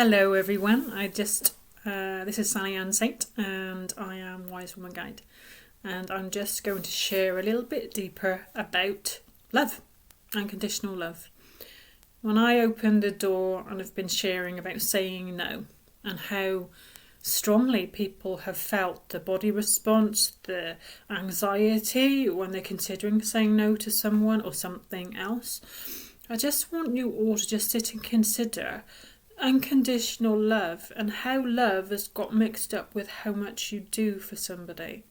Hello everyone, this is Sally Ann Saint and I am Wise Woman Guide, and I'm just going to share a little bit deeper about love, unconditional love. When I opened the door and have been sharing about saying no and how strongly people have felt the body response, the anxiety when they're considering saying no to someone or something else, I just want you all to just sit and consider unconditional love and how love has got mixed up with how much you do for somebody.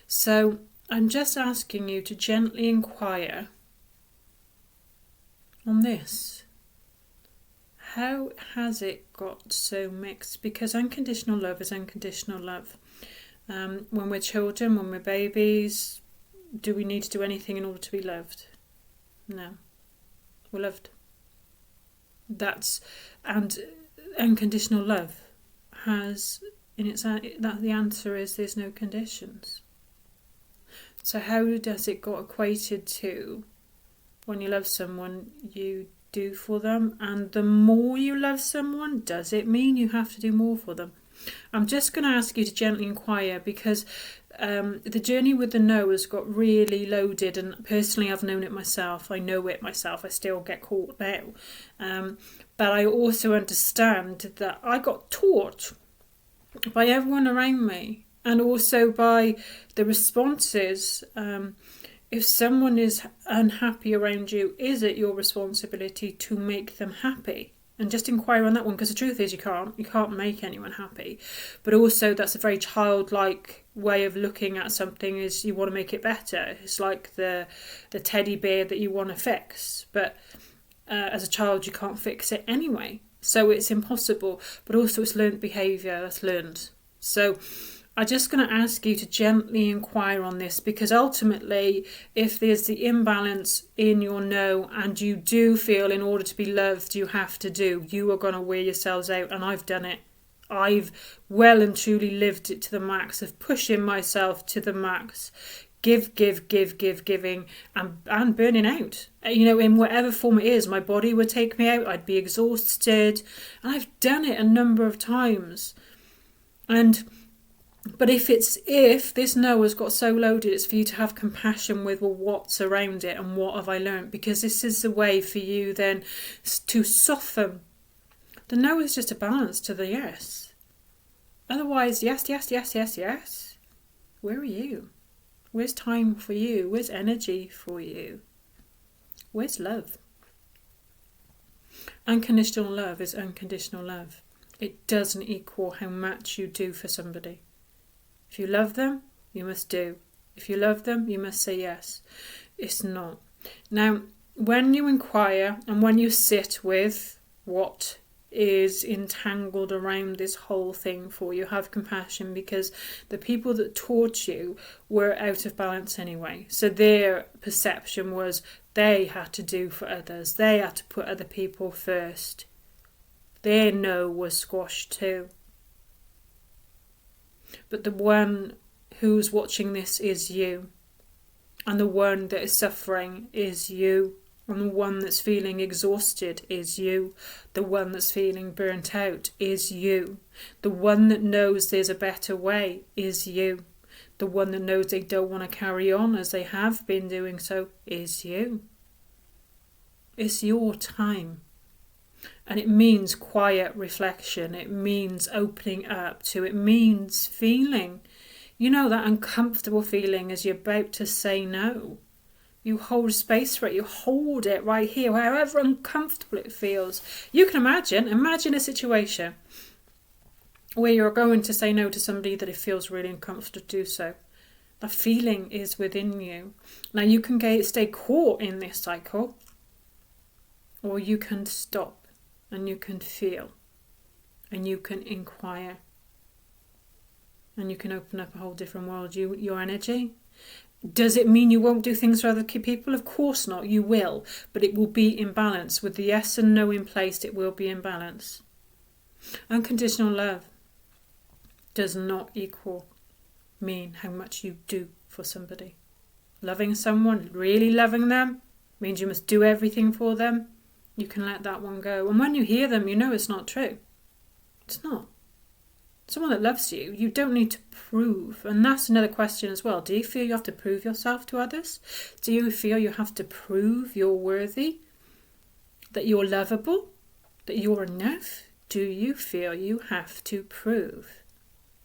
So I'm just asking you to gently inquire on this. How has it got so mixed? Because unconditional love is unconditional love. When we're children, when we're babies, do we need to do anything in order to be loved? No. We're loved. And unconditional love has the answer is there's no conditions. So how does it got equated to when you love someone you do for them, and the more you love someone, does it mean you have to do more for them? I'm just going to ask you to gently inquire, because the journey with the no has got really loaded, and personally I've known it myself. I know it myself. I still get caught now. But I also understand that I got taught by everyone around me, and also by the responses. If someone is unhappy around you, is it your responsibility to make them happy? And just inquire on that one, because the truth is you can't make anyone happy. But also that's a very childlike way of looking at something, is you want to make it better. It's like the teddy bear that you want to fix, but as a child you can't fix it anyway, so it's impossible. But also it's learned behaviour, that's learned. So I'm just going to ask you to gently inquire on this, because ultimately if there's the imbalance in your no, and you do feel in order to be loved you have to do, you are going to wear yourselves out. And I've done it. I've well and truly lived it to the max of pushing myself to the max, giving and burning out, in whatever form it is. My body would take me out, I'd be exhausted, and I've done it a number of times. But if this no has got so loaded, it's for you to have compassion with, well, what's around it and what have I learned? Because this is the way for you then to soften. The no is just a balance to the yes. Otherwise, yes. Where are you? Where's time for you? Where's energy for you? Where's love? Unconditional love is unconditional love. It doesn't equal how much you do for somebody. If you love them, you must do. If you love them, you must say yes. It's not. Now, when you inquire and when you sit with what is entangled around this whole thing for you, have compassion, because the people that taught you were out of balance anyway. So their perception was they had to do for others. They had to put other people first. Their no was squashed too. But the one who's watching this is you. And the one that is suffering is you. And the one that's feeling exhausted is you. The one that's feeling burnt out is you. The one that knows there's a better way is you. The one that knows they don't want to carry on as they have been doing so is you. It's your time. And it means quiet reflection. It means opening up to. It means feeling, that uncomfortable feeling as you're about to say no. You hold space for it. You hold it right here, however uncomfortable it feels. You can imagine a situation where you're going to say no to somebody that it feels really uncomfortable to do so. The feeling is within you. Now you can stay caught in this cycle, or you can stop. And you can feel, and you can inquire, and you can open up a whole different world. Your energy. Does it mean you won't do things for other people? Of course not. You will, but it will be in balance. With the yes and no in place, it will be in balance. Unconditional love does not mean how much you do for somebody. Loving someone, really loving them, means you must do everything for them. You can let that one go. And when you hear them, you know it's not true. It's not. Someone that loves you, you don't need to prove. And that's another question as well. Do you feel you have to prove yourself to others? Do you feel you have to prove you're worthy? That you're lovable? That you're enough? Do you feel you have to prove?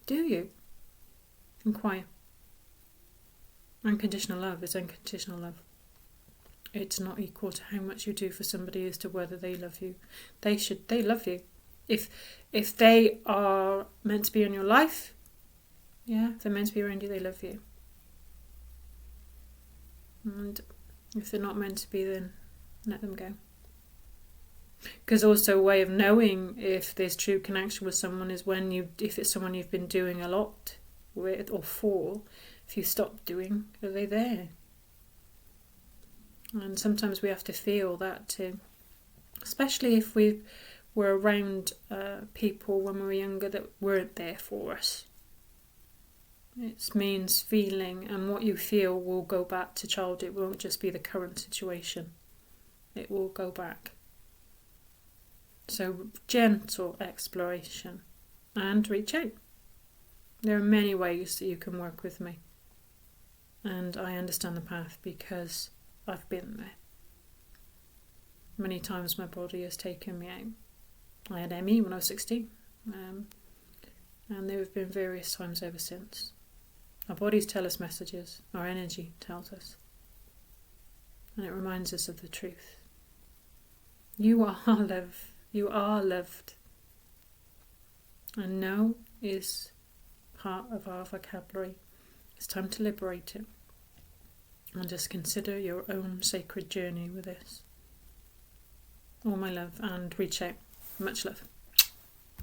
Do you? Inquire. Unconditional love is unconditional love. It's not equal to how much you do for somebody as to whether they love you. They love you. If they are meant to be in your life, if they're meant to be around you, they love you. And if they're not meant to be, then let them go. Because also a way of knowing if there's true connection with someone is if it's someone you've been doing a lot with or for, if you stop doing, are they there? And sometimes we have to feel that too. Especially if we were around people when we were younger that weren't there for us. It means feeling, and what you feel will go back to childhood. It won't just be the current situation. It will go back. So gentle exploration and reach out. There are many ways that you can work with me. And I understand the path because I've been there. Many times my body has taken me out. I had ME when I was 16. And there have been various times ever since. Our bodies tell us messages. Our energy tells us. And it reminds us of the truth. You are love. You are loved. And no is part of our vocabulary. It's time to liberate it. And just consider your own sacred journey with this. All my love, and reach out. Much love.